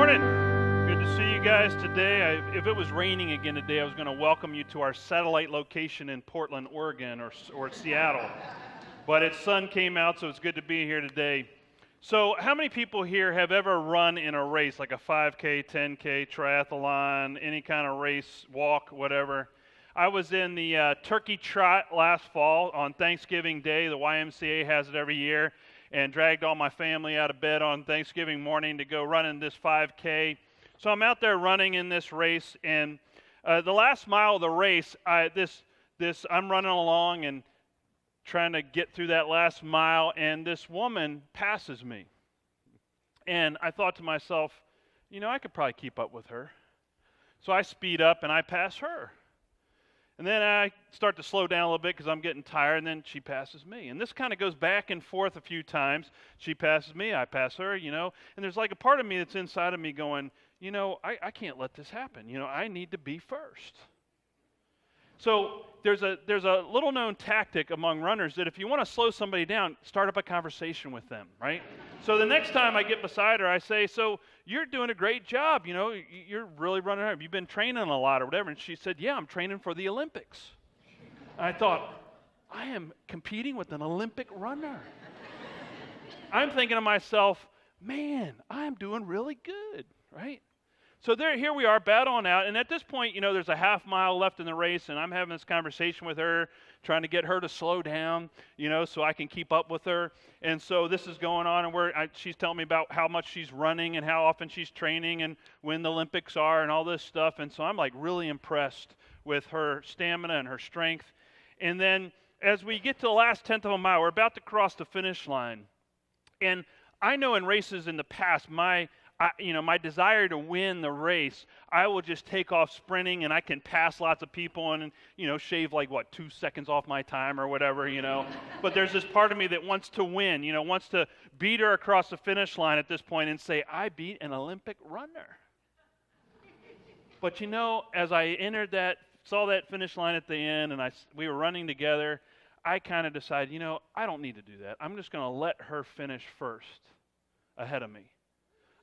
morning. Good to see you guys today. If it was raining again today, I was going to welcome you to our satellite location in Portland, Oregon, or Seattle. But sun came out, so it's good to be here today. So how many people here have ever run in a race, like a 5K, 10K, triathlon, any kind of race, walk, whatever? I was in the Turkey Trot last fall on Thanksgiving Day. The YMCA has it every year, and dragged all my family out of bed on Thanksgiving morning to go run in this 5K. So I'm out there running in this race, and the last mile of the race, I'm running along and trying to get through that last mile, and this woman passes me. And I thought to myself, I could probably keep up with her. So I speed up and I pass her. And then I start to slow down a little bit because I'm getting tired, and then she passes me. And this kind of goes back and forth a few times. She passes me, I pass her, and there's like a part of me that's inside of me going, I can't let this happen. I need to be first. So there's a little known tactic among runners that if you want to slow somebody down, start up a conversation with them, right? So the next time I get beside her, I say, so you're doing a great job, you're really running hard. Have you been training a lot or whatever? And she said, yeah, I'm training for the Olympics. And I thought, I am competing with an Olympic runner. I'm thinking to myself, man, I'm doing really good, right? So here we are, battling out, and at this point, there's a half mile left in the race, and I'm having this conversation with her, trying to get her to slow down, so I can keep up with her. And so this is going on, and she's telling me about how much she's running and how often she's training and when the Olympics are and all this stuff. And so I'm like really impressed with her stamina and her strength. And then as we get to the last tenth of a mile, we're about to cross the finish line. And I know in races in the past, my desire to win the race, I will just take off sprinting, and I can pass lots of people and, shave 2 seconds off my time or whatever, But there's this part of me that wants to win, wants to beat her across the finish line at this point and say, I beat an Olympic runner. But, as I saw that finish line at the end, and we were running together, I kind of decided, I don't need to do that. I'm just going to let her finish first ahead of me.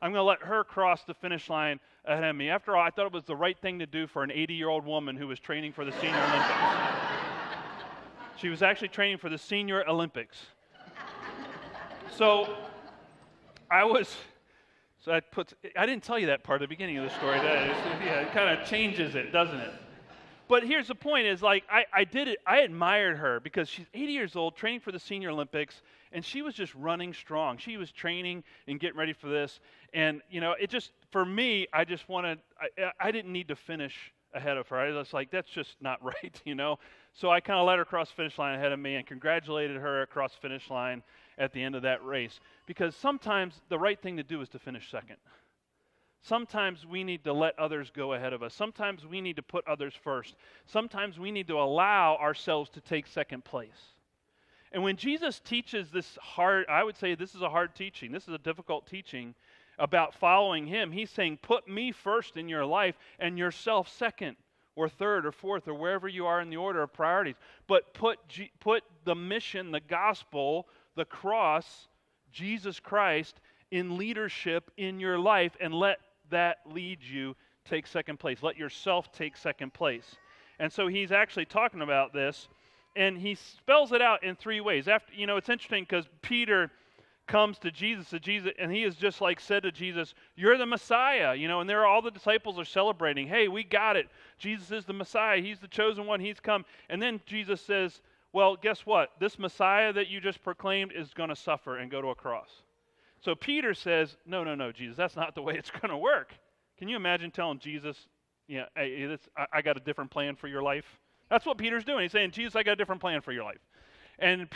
I'm going to let her cross the finish line ahead of me. After all, I thought it was the right thing to do for an 80-year-old woman who was training for the Senior Olympics. She was actually training for the Senior Olympics. So I didn't tell you that part at the beginning of the story. It kind of changes it, doesn't it? But here's the point is, I did it. I admired her because she's 80 years old, training for the Senior Olympics, and she was just running strong. She was training and getting ready for this. And, it just, for me, I didn't need to finish ahead of her. I was like, that's just not right, So I kind of let her cross the finish line ahead of me and congratulated her across the finish line at the end of that race. Because sometimes the right thing to do is to finish second. Sometimes we need to let others go ahead of us. Sometimes we need to put others first. Sometimes we need to allow ourselves to take second place. And when Jesus teaches I would say this is a hard teaching. This is a difficult teaching about following him. He's saying, put me first in your life and yourself second or third or fourth or wherever you are in the order of priorities. But put the mission, the gospel, the cross, Jesus Christ in leadership in your life and let that lead you take second place. Let yourself take second place. And so he's actually talking about this, and he spells it out in three ways. It's interesting because Peter comes to Jesus, and he has just said to Jesus, you're the Messiah, and all the disciples are celebrating. Hey, we got it. Jesus is the Messiah. He's the chosen one. He's come. And then Jesus says, well, guess what? This Messiah that you just proclaimed is going to suffer and go to a cross. So Peter says, no, Jesus, that's not the way it's going to work. Can you imagine telling Jesus, hey, I got a different plan for your life? That's what Peter's doing. He's saying, Jesus, I got a different plan for your life. And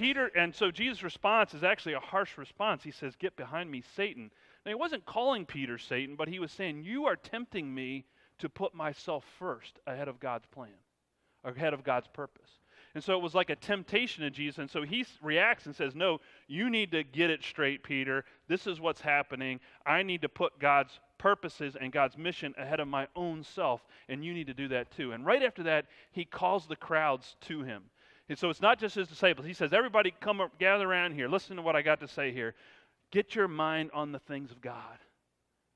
so Jesus' response is actually a harsh response. He says, get behind me, Satan. Now, he wasn't calling Peter Satan, but he was saying, you are tempting me to put myself first ahead of God's plan, or ahead of God's purpose. And so it was like a temptation to Jesus. And so he reacts and says, no, you need to get it straight, Peter. This is what's happening. I need to put God's purposes and God's mission ahead of my own self, and you need to do that too. And right after that, he calls the crowds to him. And so it's not just his disciples. He says, everybody come up, gather around here. Listen to what I got to say here. Get your mind on the things of God.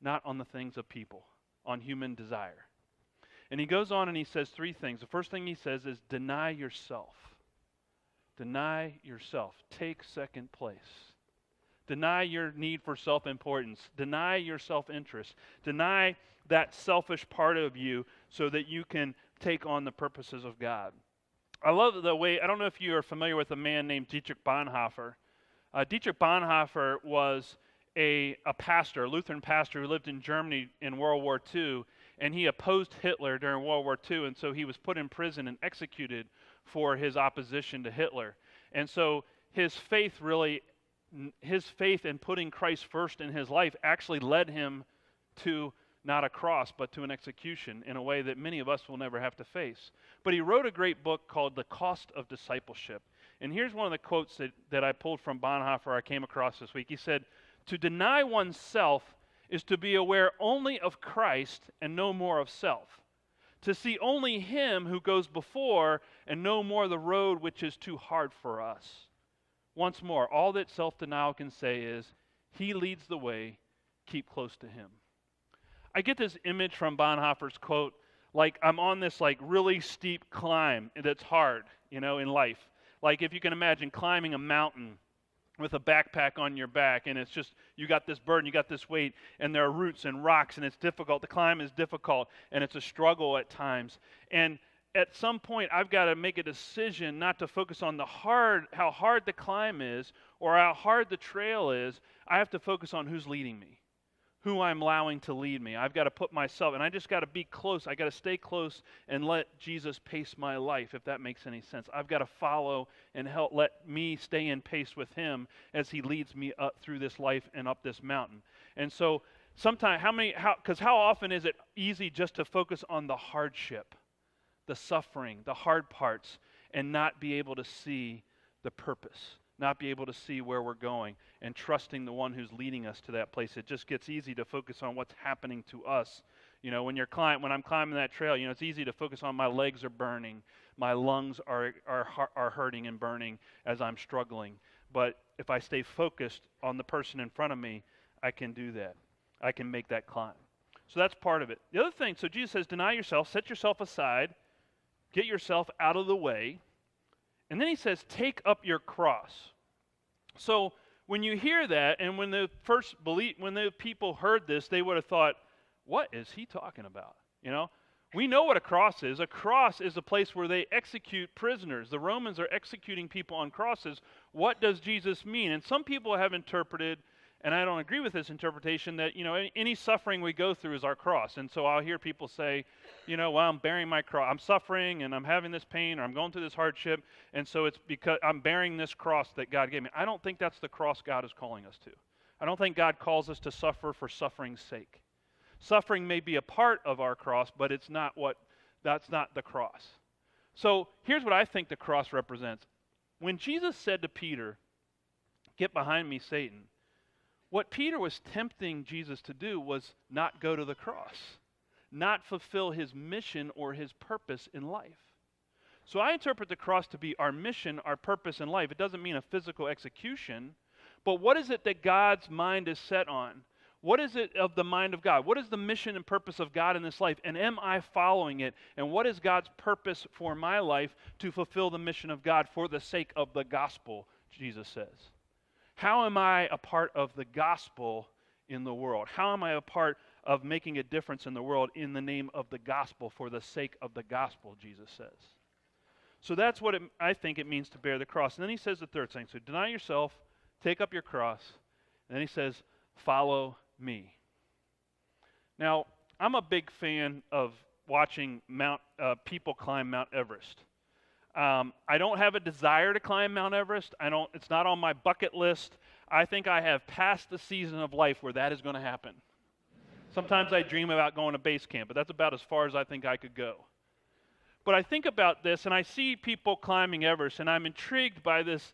not on the things of people, on human desire. And he goes on and he says three things. The first thing he says is deny yourself. Deny yourself. Take second place. Deny your need for self-importance. Deny your self-interest. Deny that selfish part of you so that you can take on the purposes of God. I love the way, I don't know if you are familiar with a man named Dietrich Bonhoeffer. Dietrich Bonhoeffer was a pastor, a Lutheran pastor who lived in Germany in World War II, and he opposed Hitler during World War II, and so he was put in prison and executed for his opposition to Hitler. And so his faith in putting Christ first in his life actually led him to not a cross, but to an execution in a way that many of us will never have to face. But he wrote a great book called The Cost of Discipleship. And here's one of the quotes that I pulled from Bonhoeffer I came across this week. He said, "To deny oneself is to be aware only of Christ and no more of self. To see only him who goes before and no more the road which is too hard for us. Once more, all that self-denial can say is, he leads the way, keep close to him." I get this image from Bonhoeffer's quote, like I'm on this like really steep climb that's hard, in life. Like if you can imagine climbing a mountain with a backpack on your back, and it's just, you got this burden, you got this weight, and there are roots and rocks, and it's difficult. The climb is difficult, and it's a struggle at times. And at some point, I've got to make a decision not to focus on how hard the climb is, or how hard the trail is. I have to focus on who's leading me, who I'm allowing to lead me. I've got to put myself, and I just got to be close. I got to stay close and let Jesus pace my life, if that makes any sense. I've got to follow and let me stay in pace with him as he leads me up through this life and up this mountain. And so sometimes, how often is it easy just to focus on the hardship, the suffering, the hard parts, and not be able to see the purpose, not be able to see where we're going, and trusting the one who's leading us to that place. It just gets easy to focus on what's happening to us. When I'm climbing that trail, it's easy to focus on my legs are burning, my lungs are hurting and burning as I'm struggling. But if I stay focused on the person in front of me, I can do that. I can make that climb. So that's part of it. The other thing, so Jesus says, deny yourself, set yourself aside, get yourself out of the way. And then he says, take up your cross. So when you hear that, and when the people heard this, they would have thought, what is he talking about? We know what a cross is. A cross is a place where they execute prisoners. The Romans are executing people on crosses. What does Jesus mean? And some people have interpreted, and I don't agree with this interpretation, that any suffering we go through is our cross. And so I'll hear people say, well, I'm bearing my cross. I'm suffering and I'm having this pain, or I'm going through this hardship, and so it's because I'm bearing this cross that God gave me. I don't think that's the cross God is calling us to. I don't think God calls us to suffer for suffering's sake. Suffering may be a part of our cross, but that's not the cross. So here's what I think the cross represents. When Jesus said to Peter, "Get behind me, Satan," what Peter was tempting Jesus to do was not go to the cross, not fulfill his mission or his purpose in life. So I interpret the cross to be our mission, our purpose in life. It doesn't mean a physical execution, but what is it that God's mind is set on? What is it of the mind of God? What is the mission and purpose of God in this life? And am I following it? And what is God's purpose for my life to fulfill the mission of God for the sake of the gospel, Jesus says? How am I a part of the gospel in the world? How am I a part of making a difference in the world in the name of the gospel, for the sake of the gospel, Jesus says? So that's what I think it means to bear the cross. And then he says the third thing. So deny yourself, take up your cross, and then he says, follow me. Now, I'm a big fan of watching people climb Mount Everest. I don't have a desire to climb Mount Everest. It's not on my bucket list. I think I have passed the season of life where that is going to happen. Sometimes I dream about going to base camp, but that's about as far as I think I could go. But I think about this, and I see people climbing Everest, and I'm intrigued by this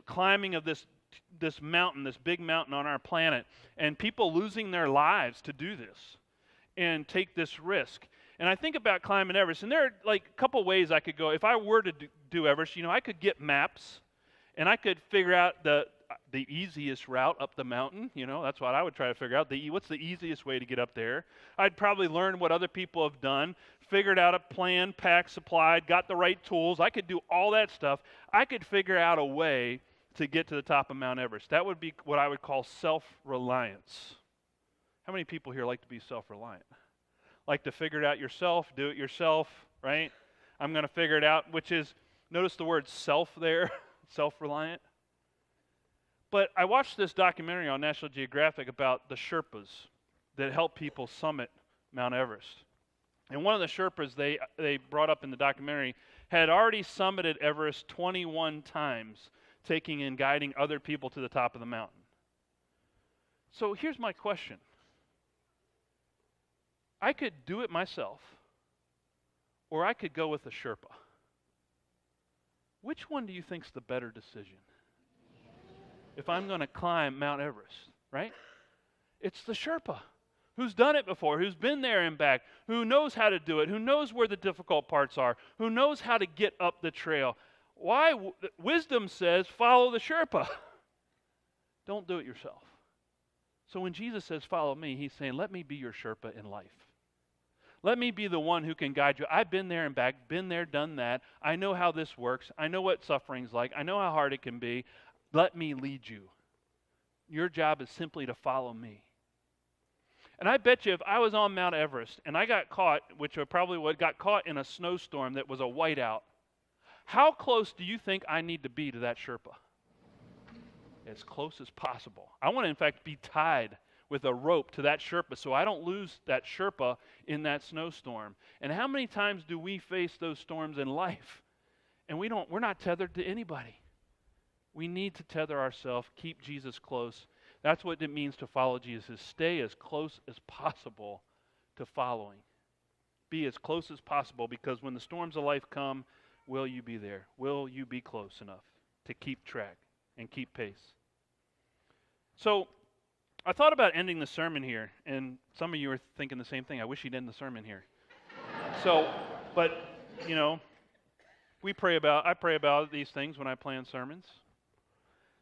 climbing of this mountain, this big mountain on our planet, and people losing their lives to do this and take this risk. And I think about climbing Everest, and there are like a couple ways I could go. If I were to do Everest, I could get maps, and I could figure out the easiest route up the mountain. That's what I would try to figure out. What's the easiest way to get up there? I'd probably learn what other people have done, figured out a plan, packed, supplied, got the right tools. I could do all that stuff. I could figure out a way to get to the top of Mount Everest. That would be what I would call self-reliance. How many people here like to be self-reliant? Like to figure it out yourself, do it yourself, right? I'm going to figure it out, which is, notice the word self there, self-reliant. But I watched this documentary on National Geographic about the Sherpas that help people summit Mount Everest. And one of the Sherpas they brought up in the documentary had already summited Everest 21 times, taking and guiding other people to the top of the mountain. So here's my question. I could do it myself, or I could go with a Sherpa. Which one do you think's the better decision? If I'm going to climb Mount Everest, right? It's the Sherpa who's done it before, who's been there and back, who knows how to do it, who knows where the difficult parts are, who knows how to get up the trail. Why? Wisdom says, follow the Sherpa. Don't do it yourself. So when Jesus says, follow me, he's saying, let me be your Sherpa in life. Let me be the one who can guide you. I've been there and back, been there, done that. I know how this works. I know what suffering's like. I know how hard it can be. Let me lead you. Your job is simply to follow me. And I bet you if I was on Mount Everest and I got caught, which I probably would, got caught in a snowstorm that was a whiteout, how close do you think I need to be to that Sherpa? As close as possible. I want to, in fact, be tied with a rope to that Sherpa so I don't lose that Sherpa in that snowstorm. And how many times do we face those storms in life? And we're not tethered to anybody. We need to tether ourselves, keep Jesus close. That's what it means to follow Jesus, is stay as close as possible to following. Be as close as possible, because when the storms of life come, will you be there? Will you be close enough to keep track and keep pace? So I thought about ending the sermon here, and some of you are thinking the same thing. I wish you'd end the sermon here. But I pray about these things when I plan sermons.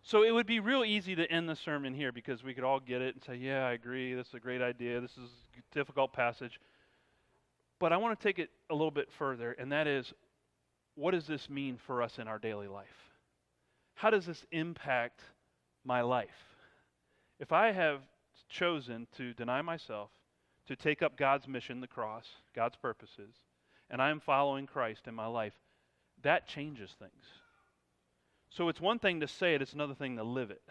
So it would be real easy to end the sermon here, because we could all get it and say, yeah, I agree, this is a great idea, this is a difficult passage. But I want to take it a little bit further, and that is, what does this mean for us in our daily life? How does this impact my life? If I have chosen to deny myself, to take up God's mission, the cross, God's purposes, and I'm following Christ in my life, that changes things. So it's one thing to say it, it's another thing to live it.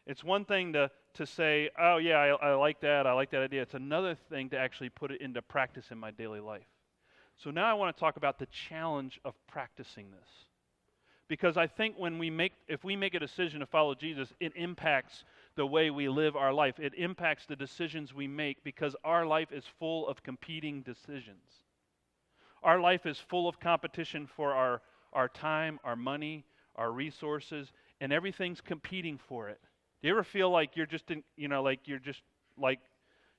It's one thing to say, oh yeah, I like that idea. It's another thing to actually put it into practice in my daily life. So now I want to talk about the challenge of practicing this. Because I think if we make a decision to follow Jesus, it impacts the way we live our life. It impacts the decisions we make, because our life is full of competing decisions. Our life is full of competition for our time, our money, our resources, and everything's competing for it. Do you ever feel like you're just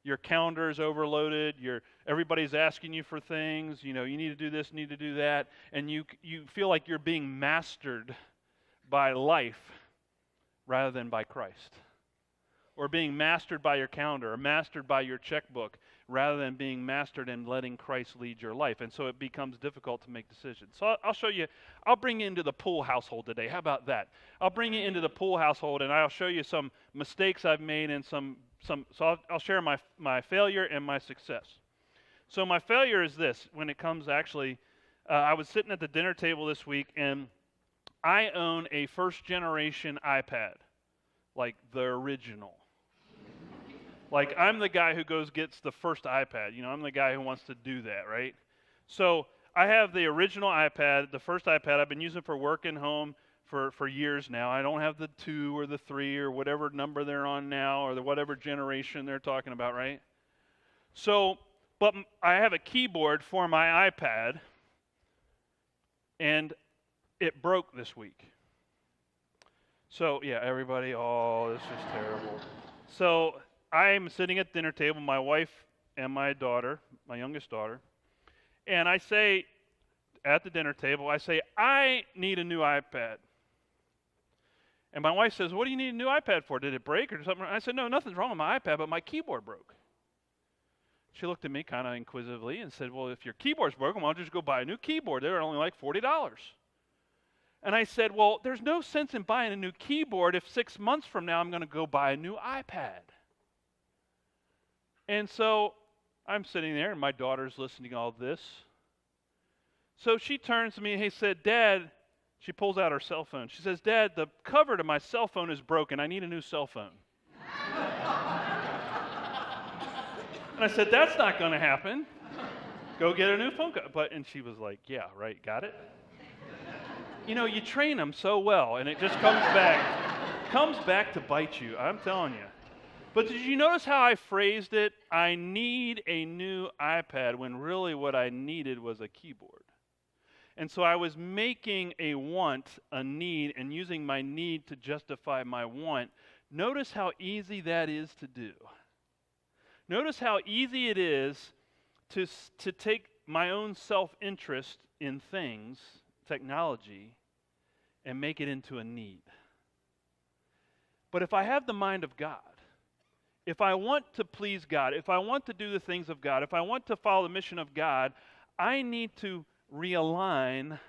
your calendar is overloaded, everybody's asking you for things, you need to do this, need to do that, and you feel like you're being mastered by life rather than by Christ? Or being mastered by your calendar, or mastered by your checkbook, rather than being mastered and letting Christ lead your life. And so it becomes difficult to make decisions. So I'll bring you into the Poole household today. How about that? I'll bring you into the Poole household, and I'll show you some mistakes I've made, and I'll share my failure and my success. So my failure is this. When it comes I was sitting at the dinner table this week, and I own a first-generation iPad, like the original. Like, I'm the guy who gets the first iPad. I'm the guy who wants to do that, right? So I have the original iPad, the first iPad. I've been using for work and home for years now. I don't have the 2 or the 3 or whatever number they're on now, or whatever generation they're talking about, right? So, but I have a keyboard for my iPad, and it broke this week. So, yeah, everybody, this is terrible. So I'm sitting at the dinner table, my wife and my daughter, my youngest daughter, and I say at the dinner table, I need a new iPad. And my wife says, what do you need a new iPad for? Did it break or something? I said, no, nothing's wrong with my iPad, but my keyboard broke. She looked at me kind of inquisitively and said, well, if your keyboard's broken, why don't you just go buy a new keyboard? They're only like $40. And I said, well, there's no sense in buying a new keyboard if 6 months from now I'm going to go buy a new iPad. And so I'm sitting there, and my daughter's listening to all this. So she turns to me and said, Dad, she pulls out her cell phone. She says, Dad, the cover to my cell phone is broken. I need a new cell phone. And I said, that's not going to happen. Go get a new phone cover. And she was like, yeah, right, got it? You know, you train them so well, and it just comes back to bite you, I'm telling you. But did you notice how I phrased it? I need a new iPad, when really what I needed was a keyboard. And so I was making a want a need and using my need to justify my want. Notice how easy that is to do. Notice how easy it is to take my own self-interest in things, technology, and make it into a need. But if I have the mind of God, if I want to please God, if I want to do the things of God, if I want to follow the mission of God, I need to realign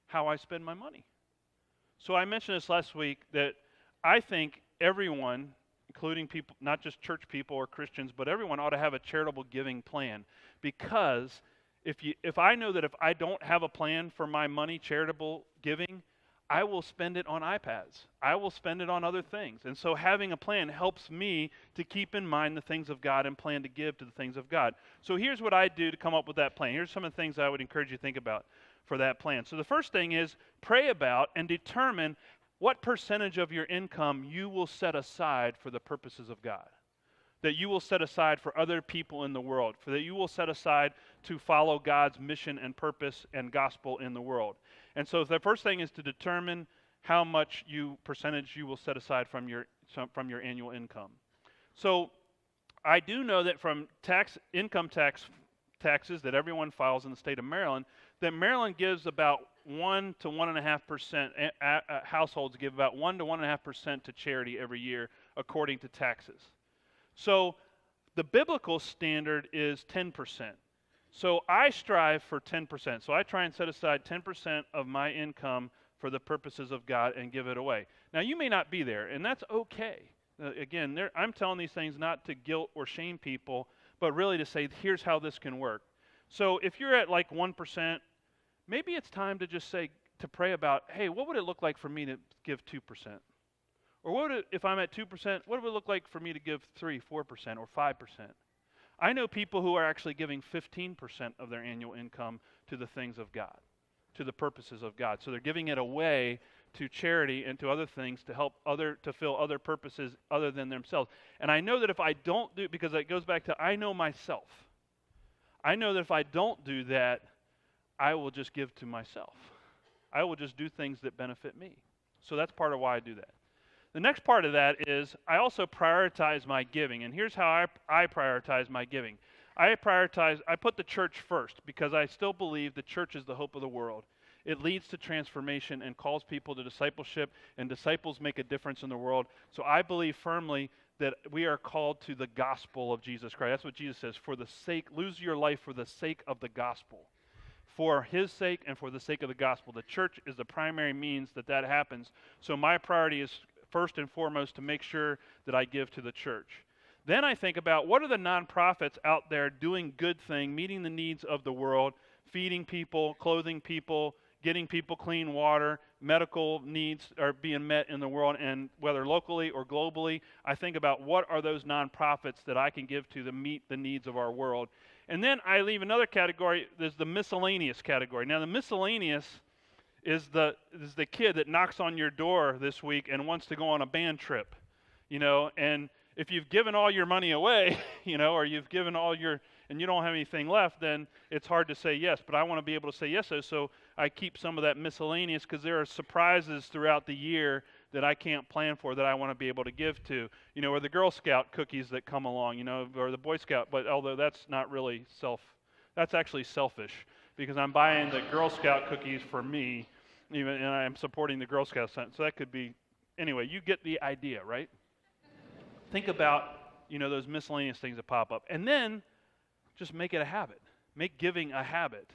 how I spend my money. So I mentioned this last week that I think everyone, including people, not just church people or Christians, but everyone ought to have a charitable giving plan. Because if I know that if I don't have a plan for my money, charitable giving, I will spend it on iPads. I will spend it on other things. And so having a plan helps me to keep in mind the things of God and plan to give to the things of God. So here's what I do to come up with that plan. Here's some of the things I would encourage you to think about for that plan. So the first thing is pray about and determine what percentage of your income you will set aside for the purposes of God. That you will set aside for other people in the world, for that you will set aside to follow God's mission and purpose and gospel in the world. And so the first thing is to determine how much percentage you will set aside from your annual income. So I do know that from income taxes that everyone files in the state of Maryland, that Maryland gives about 1 to 1.5%, households give about 1 to 1.5% to charity every year according to taxes. So the biblical standard is 10%. So I strive for 10%. So I try and set aside 10% of my income for the purposes of God and give it away. Now you may not be there, and that's okay. Again, I'm telling these things not to guilt or shame people, but really to say, here's how this can work. So if you're at like 1%, maybe it's time to just say, to pray about, hey, what would it look like for me to give 2%? Or if I'm at 2%, what would it look like for me to give 3%, 4%, or 5%? I know people who are actually giving 15% of their annual income to the things of God, to the purposes of God. So they're giving it away to charity and to other things to help to fill other purposes other than themselves. And I know that if I don't do, because it goes back to I know myself. I know that if I don't do that, I will just give to myself. I will just do things that benefit me. So that's part of why I do that. The next part of that is I also prioritize my giving. And here's how I prioritize my giving. I put the church first because I still believe the church is the hope of the world. It leads to transformation and calls people to discipleship, and disciples make a difference in the world. So I believe firmly that we are called to the gospel of Jesus Christ. That's what Jesus says, lose your life for the sake of the gospel. For his sake and for the sake of the gospel. The church is the primary means that happens. So my priority is first and foremost to make sure that I give to the church. Then I think about what are the nonprofits out there doing good thing, meeting the needs of the world, feeding people, clothing people, getting people clean water, medical needs are being met in the world, and whether locally or globally, I think about what are those nonprofits that I can give to meet the needs of our world. And then I leave another category, there's the miscellaneous category. Now the miscellaneous is the kid that knocks on your door this week and wants to go on a band trip, and if you've given all your money away, or you've given and you don't have anything left, then it's hard to say yes. But I want to be able to say yes, so I keep some of that miscellaneous because there are surprises throughout the year that I can't plan for that I want to be able to give to, or the Girl Scout cookies that come along, or the Boy Scout, but although that's not really that's actually selfish because I'm buying the Girl Scout cookies for me, and I'm supporting the Girl Scouts, so that could be Anyway, you get the idea, right? Think about, those miscellaneous things that pop up. And then just make it a habit. Make giving a habit.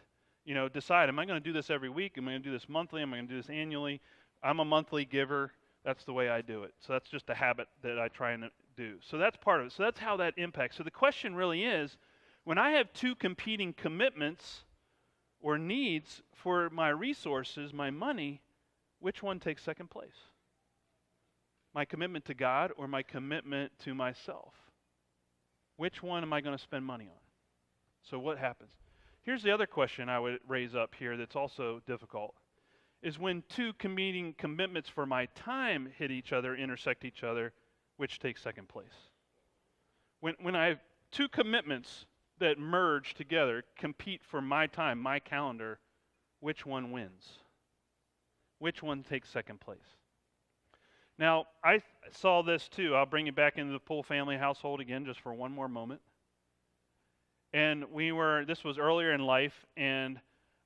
Decide, am I going to do this every week? Am I going to do this monthly? Am I going to do this annually? I'm a monthly giver. That's the way I do it. So that's just a habit that I try and do. So that's part of it. So that's how that impacts. So the question really is, when I have two competing commitments or needs for my resources, my money, which one takes second place? My commitment to God or my commitment to myself? Which one am I going to spend money on? So what happens? Here's the other question I would raise up here that's also difficult, is when two competing commitments for my time hit each other, intersect each other, which takes second place? When I have two commitments that merge together, compete for my time, my calendar, which one wins? Which one takes second place? Now, I saw this too. I'll bring you back into the Poole family household again just for one more moment. And this was earlier in life, and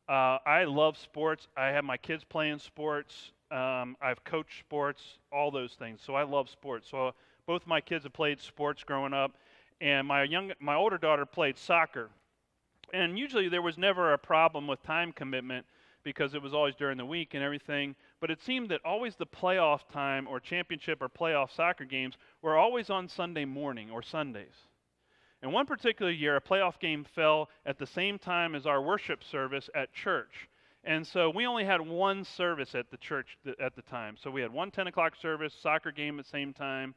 I love sports. I have my kids playing sports. I've coached sports, all those things. So I love sports. So both my kids have played sports growing up, and my older daughter played soccer. And usually there was never a problem with time commitment because it was always during the week and everything. But it seemed that always the playoff time or championship or playoff soccer games were always on Sunday morning or Sundays. And one particular year, a playoff game fell at the same time as our worship service at church. And so we only had one service at the church at the time. So we had one 10 o'clock service, soccer game at the same time.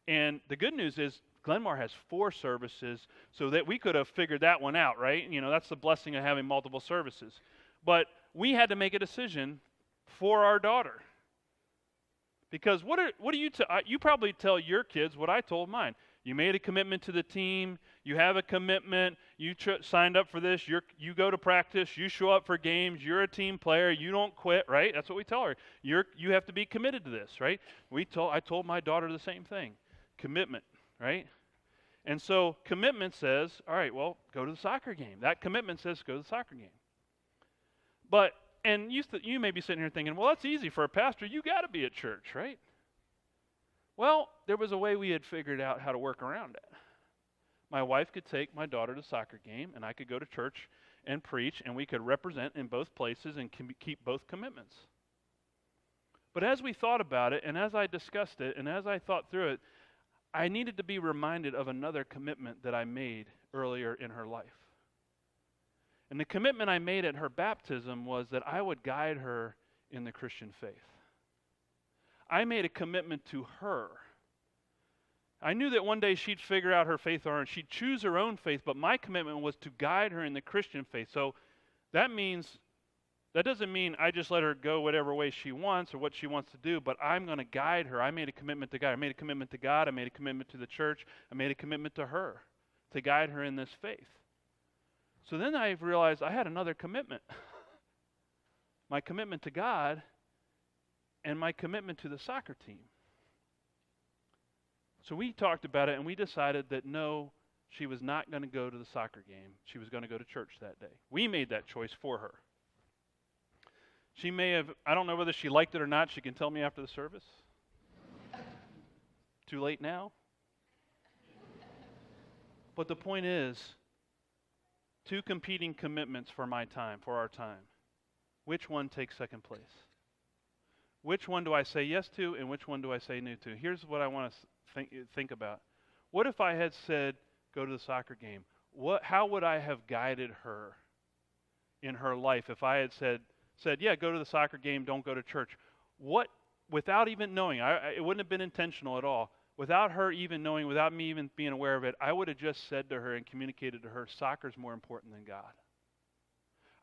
And the good news is Glenmar has 4 services, so that we could have figured that one out, right? That's the blessing of having multiple services. But we had to make a decision for our daughter. Because what do you probably tell your kids what I told mine. You made a commitment to the team. You have a commitment. You signed up for this. You go to practice. You show up for games. You're a team player. You don't quit, right? That's what we tell her. You have to be committed to this, right? I told my daughter the same thing. Commitment, right? And so commitment says, all right, well, go to the soccer game. That commitment says go to the soccer game. And you may be sitting here thinking, well, that's easy for a pastor. You got to be at church, right? Well, there was a way we had figured out how to work around it. My wife could take my daughter to the soccer game, and I could go to church and preach, and we could represent in both places and keep both commitments. But as we thought about it, and as I discussed it, and as I thought through it, I needed to be reminded of another commitment that I made earlier in her life. And the commitment I made at her baptism was that I would guide her in the Christian faith. I made a commitment to her. I knew that one day she'd figure out her faith on her and she'd choose her own faith, but my commitment was to guide her in the Christian faith. So that doesn't mean I just let her go whatever way she wants or what she wants to do, but I'm going to guide her. I made a commitment to God. I made a commitment to God. I made a commitment to the church. I made a commitment to her to guide her in this faith. So then I realized I had another commitment. My commitment to God and my commitment to the soccer team. So we talked about it and we decided that no, she was not going to go to the soccer game. She was going to go to church that day. We made that choice for her. She may have, I don't know whether she liked it or not. She can tell me after the service. Too late now. But the point is, two competing commitments for my time, for our time. Which one takes second place? Which one do I say yes to and which one do I say no to? Here's what I want to think about. What if I had said, go to the soccer game? How would I have guided her in her life if I had said, yeah, go to the soccer game, don't go to church? Without even knowing, it wouldn't have been intentional at all. Without her even knowing, without me even being aware of it, I would have just said to her and communicated to her, soccer's more important than God.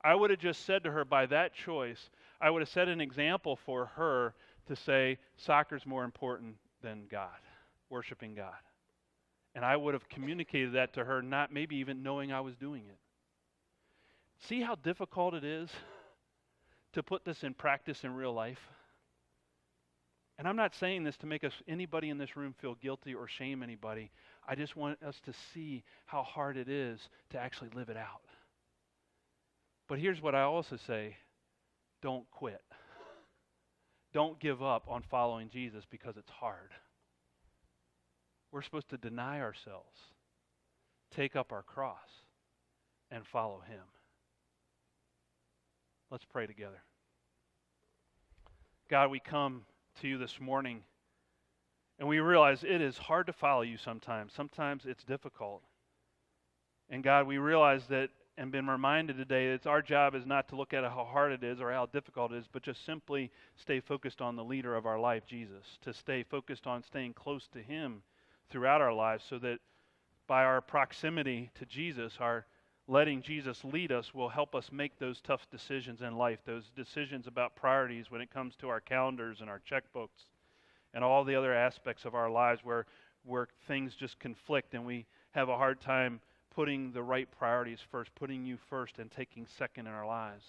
I would have just said to her, by that choice, I would have set an example for her to say, soccer's more important than God, worshiping God. And I would have communicated that to her, not maybe even knowing I was doing it. See how difficult it is to put this in practice in real life? And I'm not saying this to make anybody in this room feel guilty or shame anybody. I just want us to see how hard it is to actually live it out. But here's what I also say. Don't quit. don't give up on following Jesus because it's hard. We're supposed to deny ourselves, take up our cross, and follow him. Let's pray together. God, we come to you this morning, and we realize it is hard to follow you sometimes. Sometimes it's difficult. And God, we realize that and been reminded today that our job is not to look at how hard it is or how difficult it is, but just simply stay focused on the leader of our life, Jesus, to stay focused on staying close to him throughout our lives, so that by our proximity to Jesus, our letting Jesus lead us will help us make those tough decisions in life, those decisions about priorities when it comes to our calendars and our checkbooks and all the other aspects of our lives where things just conflict and we have a hard time putting the right priorities first, putting you first and taking second in our lives.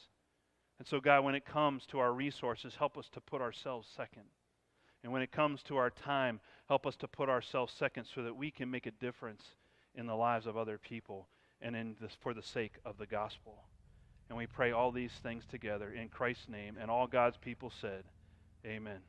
And so, God, when it comes to our resources, help us to put ourselves second. And when it comes to our time, help us to put ourselves second so that we can make a difference in the lives of other people and for the sake of the gospel. And we pray all these things together in Christ's name, and all God's people said, amen.